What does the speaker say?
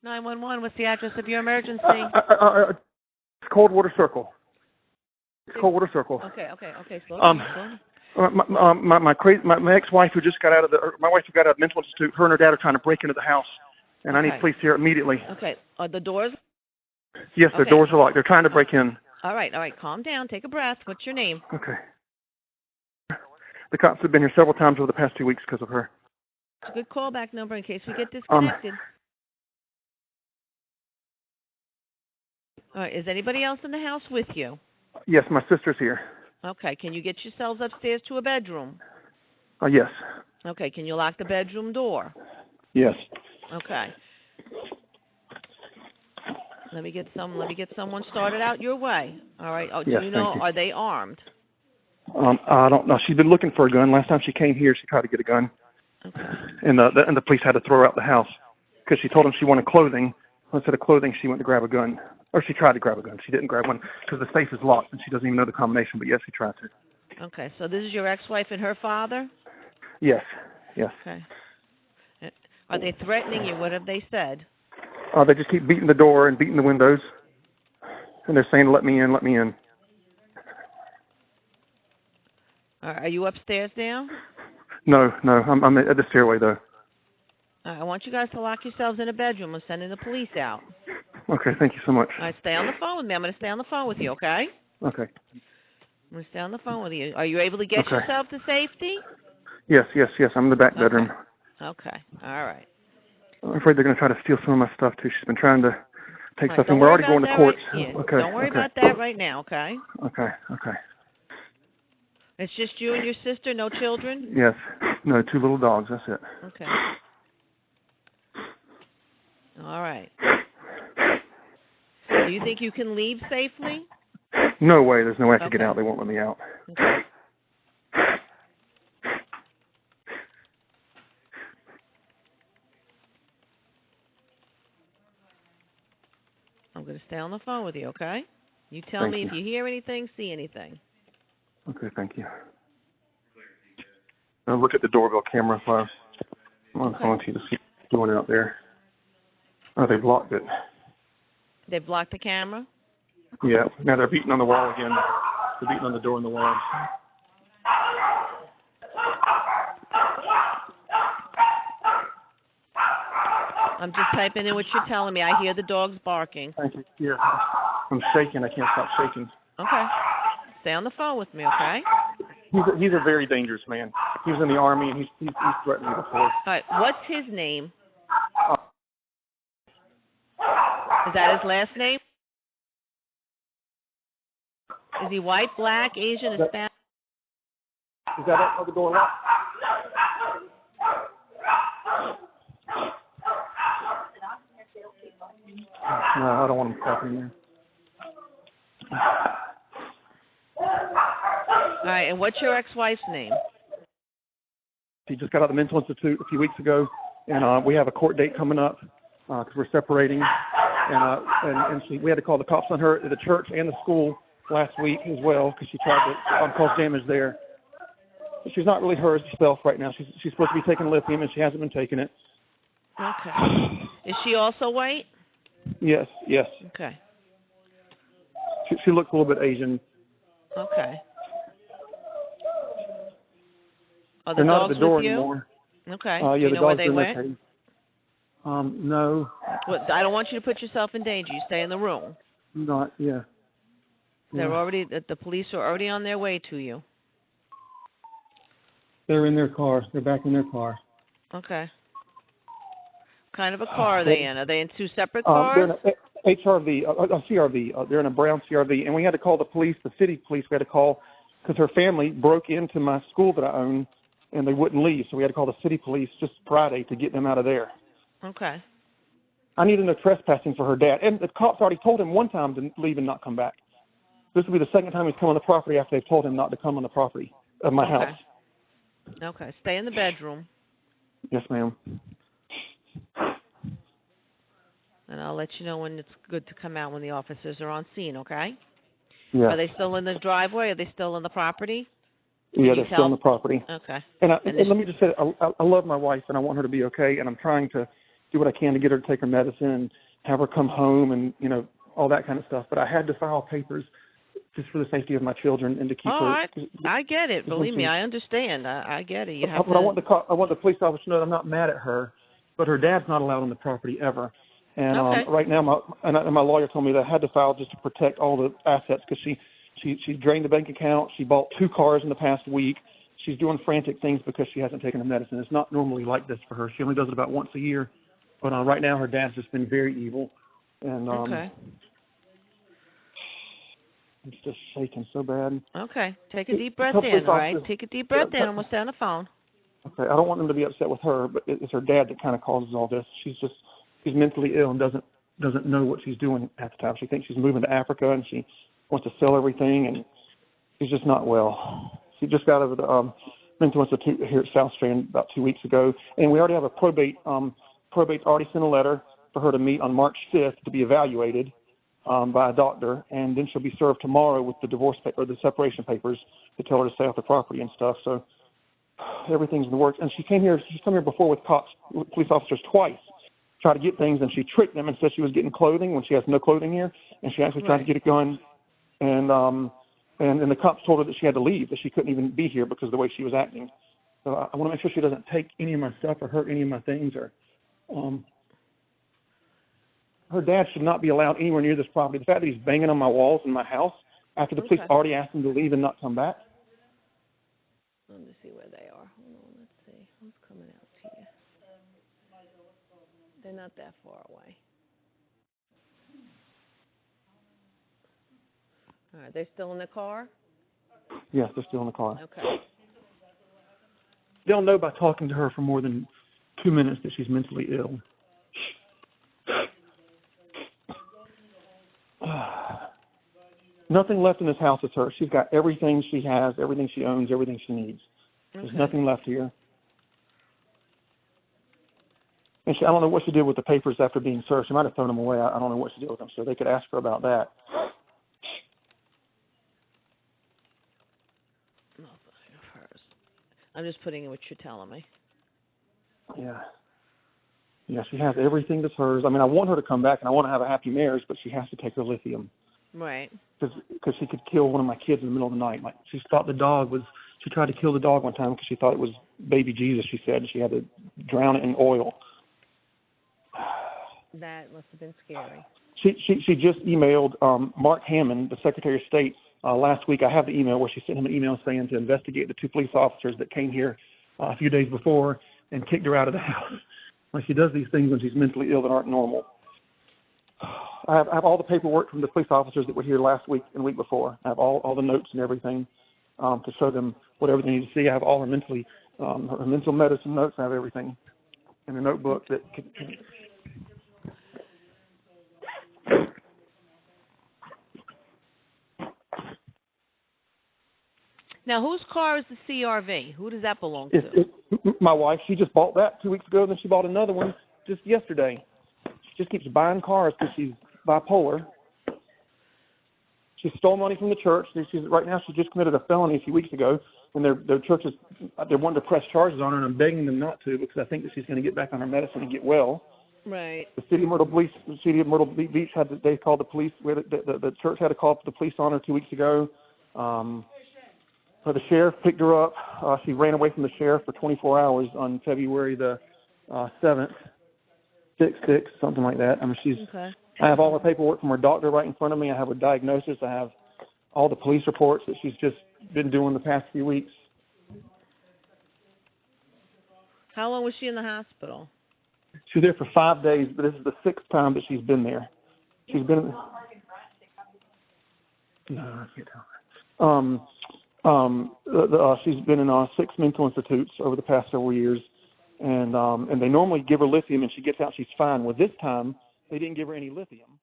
911, what's the address of your emergency? It's Coldwater Circle. It's Coldwater Circle. Okay. Slow down. My ex-wife who just got out of my wife who got out of the mental institute, her and her dad are trying to break into the house, and I need police here immediately. Okay. Are the doors? Yes, the doors are locked. They're trying to break in. All right. Calm down. Take a breath. What's your name? Okay. The cops have been here several times over the past 2 weeks because of her. It's a good callback number in case we get disconnected. All right. Is anybody else in the house with you? Yes, my sister's here. Okay. Can you get yourselves upstairs to a bedroom? Yes. Okay. Can you lock the bedroom door? Yes. Okay. Let me get someone started out your way. All right. Oh, do you know? Are they armed? I don't know. She's been looking for a gun. Last time she came here, she tried to get a gun. Okay. And the police had to throw her out the house because she told them she wanted clothing. Instead of clothing, she went to grab a gun. Or she tried to grab a gun. She didn't grab one because the safe is locked and she doesn't even know the combination. But yes, she tried to. Okay. So this is your ex-wife and her father? Yes. Okay. Are they threatening you? What have they said? They just keep beating the door and beating the windows. And they're saying, let me in, let me in. Are you upstairs now? No. I'm at the stairway, though. I want you guys to lock yourselves in a bedroom. I'm sending the police out. Okay, thank you so much. All right, stay on the phone with me. I'm going to stay on the phone with you, okay? Okay. I'm going to stay on the phone with you. Are you able to get yourself to safety? Yes. I'm in the back bedroom. Okay. All right. I'm afraid they're going to try to steal some of my stuff, too. She's been trying to take stuff, and we're already going to court. Okay. Don't worry about that right now, okay? Okay. It's just you and your sister, no children? Yes. No, 2 little dogs. That's it. Okay. All right. Do you think you can leave safely? No way. There's no way I could get out. They won't let me out. Okay. I'm going to stay on the phone with you, okay? You tell me if you hear anything, see anything. Okay, thank you. I'll look at the doorbell camera while I'm on the phone to you to see what's going out there. Oh, they blocked it. They blocked the camera? Yeah. Now they're beating on the wall again. They're beating on the door and the wall. I'm just typing in what you're telling me. I hear the dogs barking. Thank you. Yeah. I'm shaking. I can't stop shaking. Okay. Stay on the phone with me, okay? He's a very dangerous man. He was in the Army, and he's threatened me before. All right. What's his name? Is that his last name? Is he white, black, Asian, Hispanic? Is that it? Oh, the door locked? No, I don't want him talking there. All right, and what's your ex-wife's name? She just got out of the mental institute a few weeks ago, and we have a court date coming up because we're separating. And we had to call the cops on her at the church and the school last week as well because she tried to cause damage there. But she's not really herself right now. She's supposed to be taking lithium, and she hasn't been taking it. Okay. Is she also white? Yes. Okay. She looks a little bit Asian. Okay. Are the They're not dogs at the door with you? anymore. Okay. Yeah, Do you the know dogs where they went? Okay. No. Well, I don't want you to put yourself in danger. You stay in the room. Not, yeah. They're already, the police are already on their way to you. They're in their car. They're back in their car. Okay. What kind of a car are they in? Are they in 2 separate cars? They're in a HRV, a CRV. They're in a brown CRV, and we had to call the police, the city police. We had to call because her family broke into my school that I own, and they wouldn't leave. So we had to call the city police just Friday to get them out of there. Okay. I needed no trespassing for her dad. And the cops already told him one time to leave and not come back. This will be the second time he's come on the property after they've told him not to come on the property of my house. Okay. Stay in the bedroom. Yes, ma'am. And I'll let you know when it's good to come out when the officers are on scene, okay? Yeah. Are they still in the driveway? Are they still in the property? Yeah, they're still on the property. Okay. And let me just say, I love my wife, and I want her to be okay, and I'm trying to do what I can to get her to take her medicine and have her come home and, you know, all that kind of stuff. But I had to file papers just for the safety of my children and to keep her. I get it. Believe me, I understand. I get it. You have but I want the police officer to know that I'm not mad at her, but her dad's not allowed on the property ever. And right now, my lawyer told me that I had to file just to protect all the assets because she drained the bank account. She bought 2 cars in the past week. She's doing frantic things because she hasn't taken her medicine. It's not normally like this for her. She only does it about once a year. But right now, her dad's just been very evil. And it's just shaking so bad. Okay. Take a deep breath in, all right? Take a deep breath in. I'm going to stay on the phone. Okay. I don't want them to be upset with her, but it's her dad that kind of causes all this. She's mentally ill and doesn't know what she's doing at the time. She thinks she's moving to Africa and she wants to sell everything, and she's just not well. She just got out of the mental institute here at South Strand about 2 weeks ago, and we already have a probate. Probate's already sent a letter for her to meet on March 5th to be evaluated by a doctor, and then she'll be served tomorrow with the divorce or the separation papers to tell her to stay off the property and stuff. So everything's in the works. And she's come here before with police officers twice, try to get things, and she tricked them and said she was getting clothing when she has no clothing here, and she actually tried to get a gun, and the cops told her that she had to leave, that she couldn't even be here because of the way she was acting. So I want to make sure she doesn't take any of my stuff or hurt any of my things. Or her dad should not be allowed anywhere near this property. The fact that he's banging on my walls in my house after the police already asked him to leave and not come back. Let me see where they are. Hold on, let's see. Who's coming out to you? They're not that far away. All right, they're still in the car? Yes, they're still in the car. Okay. They'll know by talking to her for more than 2 minutes that she's mentally ill. Nothing left in this house is hers. She's got everything she has, everything she owns, everything she needs. There's nothing left here. And I don't know what she did with the papers after being served. She might have thrown them away. I don't know what she did with them, so they could ask her about that. Nothing of hers. I'm just putting in what you're telling me. Yeah. Yeah, she has everything that's hers. I mean, I want her to come back, and I want to have a happy marriage, but she has to take her lithium. Right. Because she could kill one of my kids in the middle of the night. Like, she thought the dog was, she tried to kill the dog one time because she thought it was baby Jesus, she said, and she had to drown it in oil. That must have been scary. She just emailed Mark Hammond, the Secretary of State, last week. I have the email where she sent him an email saying to investigate the 2 police officers that came here a few days before and kicked her out of the house. Like, she does these things when she's mentally ill that aren't normal. I have all the paperwork from the police officers that were here last week and the week before. I have all the notes and everything to show them whatever they need to see. I have all her her mental medicine notes. I have everything in a notebook that can. Now, whose car is the CRV? Who does that belong to? It's my wife. She just bought that 2 weeks ago, then she bought another one just yesterday. She just keeps buying cars because she's bipolar. She stole money from the church. Right now she just committed a felony a few weeks ago, and their churches, they're wanting to press charges on her, and I'm begging them not to because I think that she's going to get back on her medicine and get well. Right. The city of Myrtle Beach they called the police. The church had a call for the police on her 2 weeks ago. So the sheriff picked her up. She ran away from the sheriff for 24 hours on February the 7th, 6/6, something like that. I mean, I have all her paperwork from her doctor right in front of me. I have her diagnosis. I have all the police reports that she's just been doing the past few weeks. How long was she in the hospital? She was there for 5 days, but this is the 6th time that she's been there. She's been. No, I can't tell. She's been in 6 mental institutes over the past several years, and they normally give her lithium, and she gets out, she's fine. Well, this time they didn't give her any lithium.